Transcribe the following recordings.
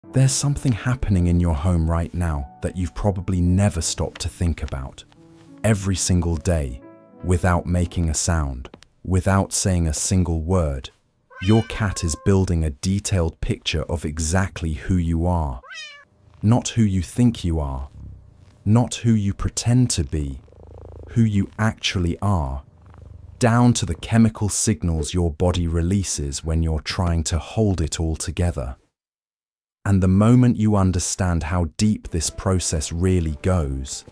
There's something happening in your home right now that you've probably never stopped to think about. Every single day, without making a sound, without saying a single word, your cat is building a detailed picture of exactly who you are. Not who you think you are, not who you pretend to be, who you actually are, down to the chemical signals your body releases when you're trying to hold it all together. And the moment you understand how deep this process really goes,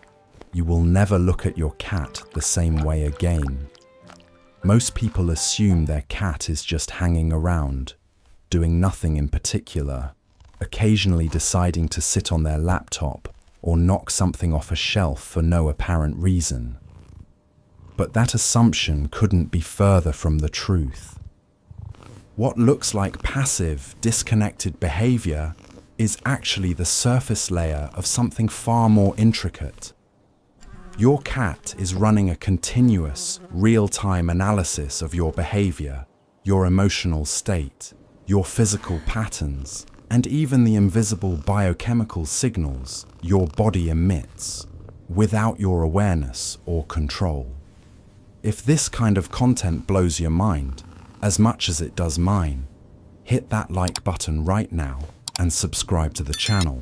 you will never look at your cat the same way again. Most people assume their cat is just hanging around, doing nothing in particular, occasionally deciding to sit on their laptop or knock something off a shelf for no apparent reason. But that assumption couldn't be further from the truth. What looks like passive, disconnected behavior is actually the surface layer of something far more intricate. Your cat is running a continuous, real-time analysis of your behavior, your emotional state, your physical patterns, and even the invisible biochemical signals your body emits, without your awareness or control. If this kind of content blows your mind, as much as it does mine, hit that like button right now and subscribe to the channel,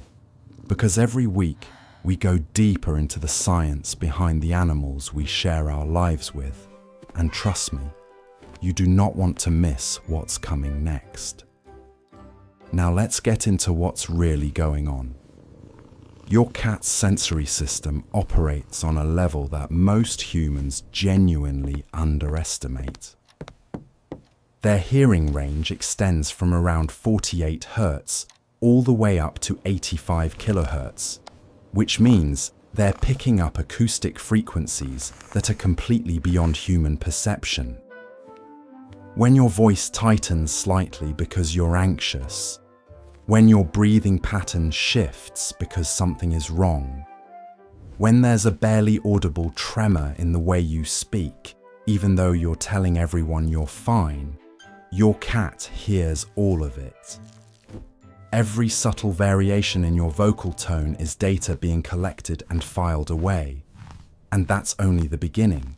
because every week we go deeper into the science behind the animals we share our lives with, and trust me, you do not want to miss what's coming next. Now let's get into what's really going on. Your cat's sensory system operates on a level that most humans genuinely underestimate. Their hearing range extends from around 48 Hz all the way up to 85 kHz, which means they're picking up acoustic frequencies that are completely beyond human perception. When your voice tightens slightly because you're anxious, when your breathing pattern shifts because something is wrong, when there's a barely audible tremor in the way you speak, even though you're telling everyone you're fine, your cat hears all of it. Every subtle variation in your vocal tone is data being collected and filed away, and that's only the beginning.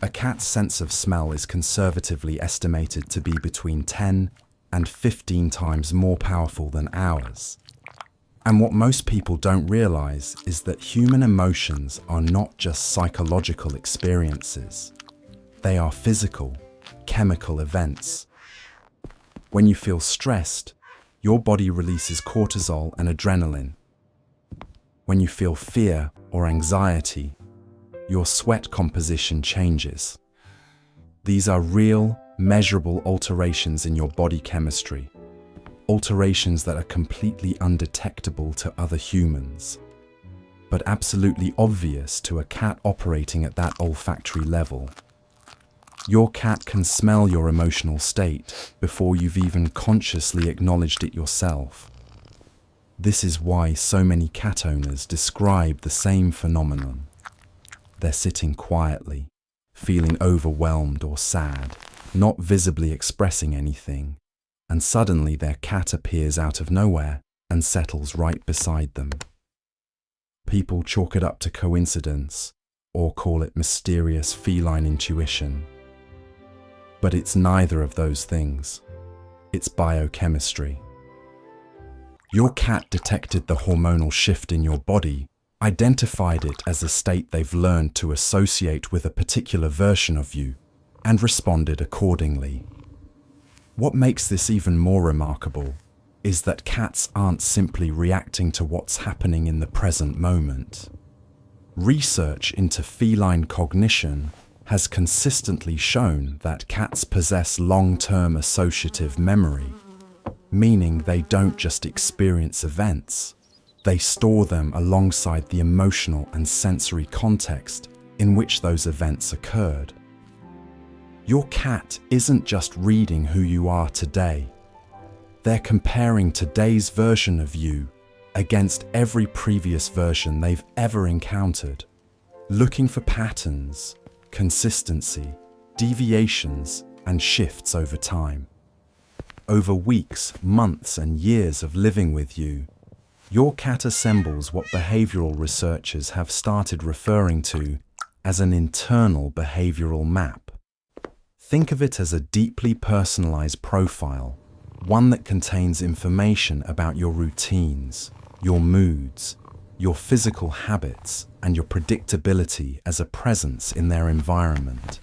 A cat's sense of smell is conservatively estimated to be between 10 and 15 times more powerful than ours. And what most people don't realize is that human emotions are not just psychological experiences. They are physical, chemical events. When you feel stressed, your body releases cortisol and adrenaline. When you feel fear or anxiety, your sweat composition changes. These are real, measurable alterations in your body chemistry, alterations that are completely undetectable to other humans, but absolutely obvious to a cat operating at that olfactory level. Your cat can smell your emotional state before you've even consciously acknowledged it yourself. This is why so many cat owners describe the same phenomenon. They're sitting quietly, feeling overwhelmed or sad, not visibly expressing anything, and suddenly their cat appears out of nowhere and settles right beside them. People chalk it up to coincidence or call it mysterious feline intuition. But it's neither of those things. It's biochemistry. Your cat detected the hormonal shift in your body, identified it as a state they've learned to associate with a particular version of you, and responded accordingly. What makes this even more remarkable is that cats aren't simply reacting to what's happening in the present moment. Research into feline cognition has consistently shown that cats possess long-term associative memory, meaning they don't just experience events, they store them alongside the emotional and sensory context in which those events occurred. Your cat isn't just reading who you are today. They're comparing today's version of you against every previous version they've ever encountered, looking for patterns, consistency, deviations, and shifts over time. Over weeks, months, and years of living with you, your cat assembles what behavioral researchers have started referring to as an internal behavioral map. Think of it as a deeply personalized profile, one that contains information about your routines, your moods, your physical habits, and your predictability as a presence in their environment.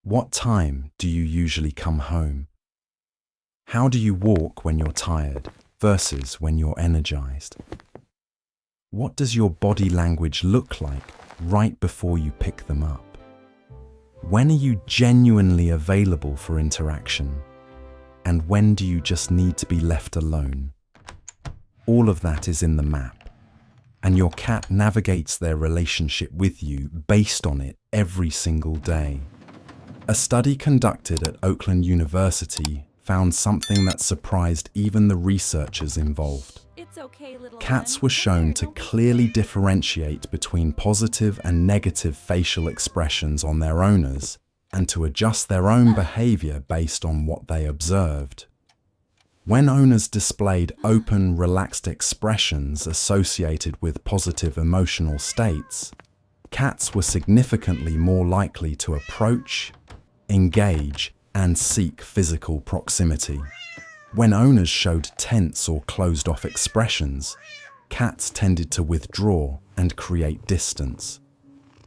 What time do you usually come home? How do you walk when you're tired versus when you're energized? What does your body language look like right before you pick them up? When are you genuinely available for interaction? And when do you just need to be left alone? All of that is in the map, and your cat navigates their relationship with you based on it every single day. A study conducted at Oakland University found something that surprised even the researchers involved. Cats were shown to clearly differentiate between positive and negative facial expressions on their owners and to adjust their own behavior based on what they observed. When owners displayed open, relaxed expressions associated with positive emotional states, cats were significantly more likely to approach, engage, and seek physical proximity. When owners showed tense or closed-off expressions, cats tended to withdraw and create distance,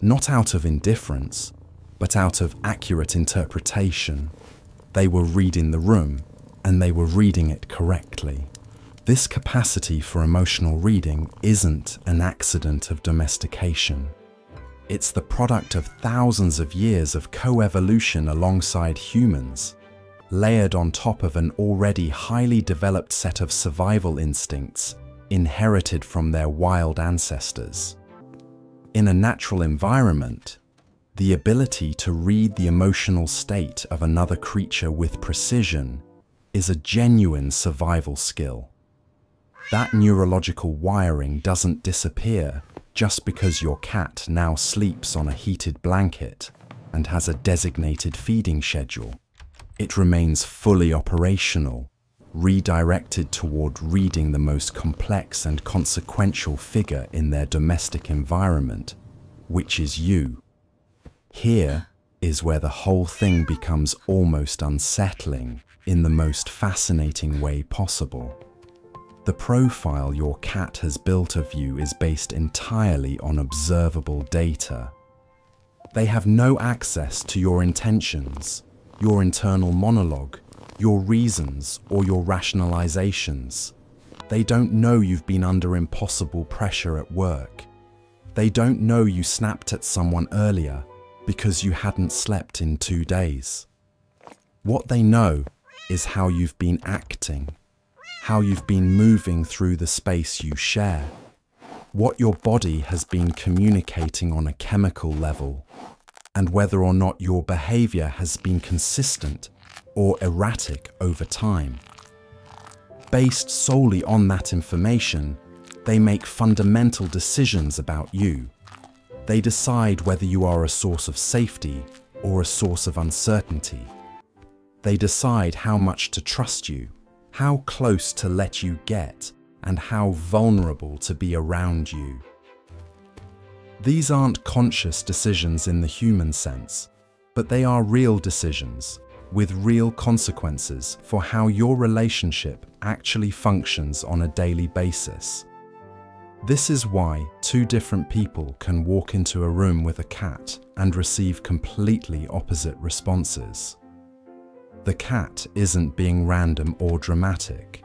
not out of indifference, but out of accurate interpretation. They were reading the room, and they were reading it correctly. This capacity for emotional reading isn't an accident of domestication. It's the product of thousands of years of coevolution alongside humans, layered on top of an already highly developed set of survival instincts inherited from their wild ancestors. In a natural environment, the ability to read the emotional state of another creature with precision is a genuine survival skill. That neurological wiring doesn't disappear just because your cat now sleeps on a heated blanket and has a designated feeding schedule. It remains fully operational, redirected toward reading the most complex and consequential figure in their domestic environment, which is you. Here is where the whole thing becomes almost unsettling in the most fascinating way possible. The profile your cat has built of you is based entirely on observable data. They have no access to your intentions, your internal monologue, your reasons, or your rationalizations. They don't know you've been under impossible pressure at work. They don't know you snapped at someone earlier because you hadn't slept in 2 days. What they know is how you've been acting, how you've been moving through the space you share, what your body has been communicating on a chemical level, and whether or not your behavior has been consistent or erratic over time. Based solely on that information, they make fundamental decisions about you. They decide whether you are a source of safety or a source of uncertainty. They decide how much to trust you, how close to let you get, and how vulnerable to be around you. These aren't conscious decisions in the human sense, but they are real decisions with real consequences for how your relationship actually functions on a daily basis. This is why 2 different people can walk into a room with a cat and receive completely opposite responses. The cat isn't being random or dramatic.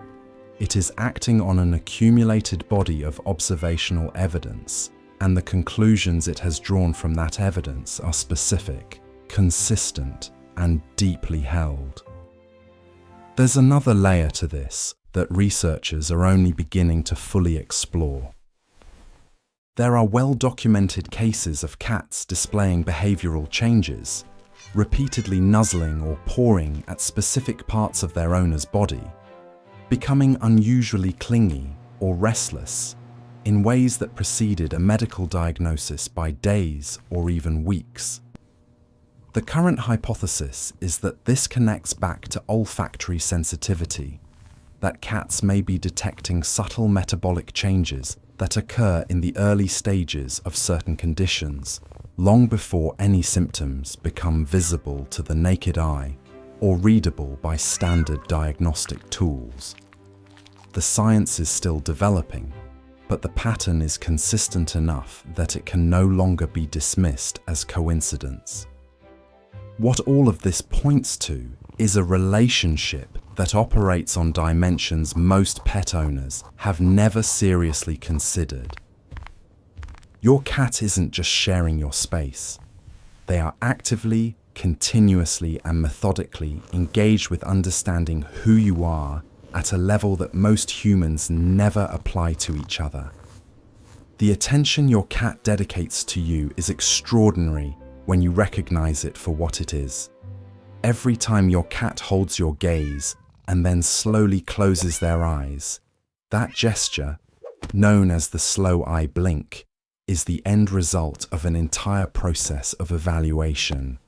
It is acting on an accumulated body of observational evidence, and the conclusions it has drawn from that evidence are specific, consistent, and deeply held. There's another layer to this that researchers are only beginning to fully explore. There are well-documented cases of cats displaying behavioral changes, repeatedly nuzzling or pawing at specific parts of their owner's body, becoming unusually clingy or restless in ways that preceded a medical diagnosis by days or even weeks. The current hypothesis is that this connects back to olfactory sensitivity, that cats may be detecting subtle metabolic changes that occur in the early stages of certain conditions, long before any symptoms become visible to the naked eye or readable by standard diagnostic tools. The science is still developing, but the pattern is consistent enough that it can no longer be dismissed as coincidence. What all of this points to is a relationship that operates on dimensions most pet owners have never seriously considered. Your cat isn't just sharing your space. They are actively, continuously, and methodically engaged with understanding who you are at a level that most humans never apply to each other. The attention your cat dedicates to you is extraordinary when you recognize it for what it is. Every time your cat holds your gaze and then slowly closes their eyes, that gesture, known as the slow eye blink, is the end result of an entire process of evaluation.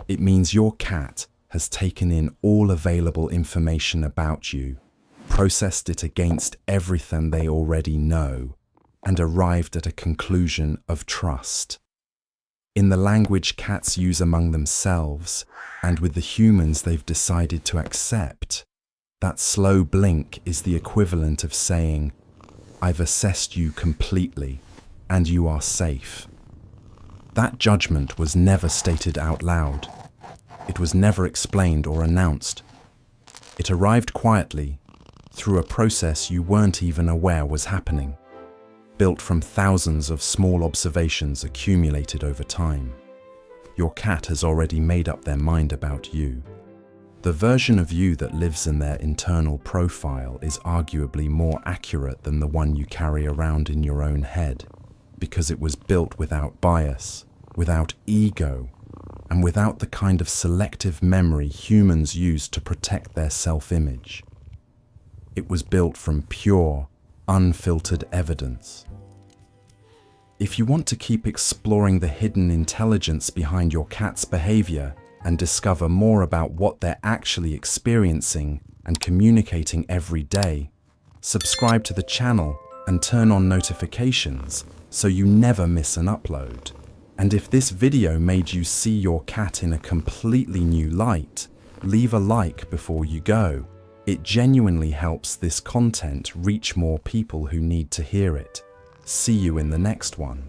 It means your cat has taken in all available information about you, processed it against everything they already know, and arrived at a conclusion of trust. In the language cats use among themselves, and with the humans they've decided to accept, that slow blink is the equivalent of saying, "I've assessed you completely, and you are safe." That judgment was never stated out loud. It was never explained or announced. It arrived quietly, through a process you weren't even aware was happening, built from thousands of small observations accumulated over time. Your cat has already made up their mind about you. The version of you that lives in their internal profile is arguably more accurate than the one you carry around in your own head, because it was built without bias, without ego, and without the kind of selective memory humans use to protect their self-image. It was built from pure, unfiltered evidence. If you want to keep exploring the hidden intelligence behind your cat's behavior and discover more about what they're actually experiencing and communicating every day, subscribe to the channel and turn on notifications so you never miss an upload. And if this video made you see your cat in a completely new light, leave a like before you go. It genuinely helps this content reach more people who need to hear it. See you in the next one.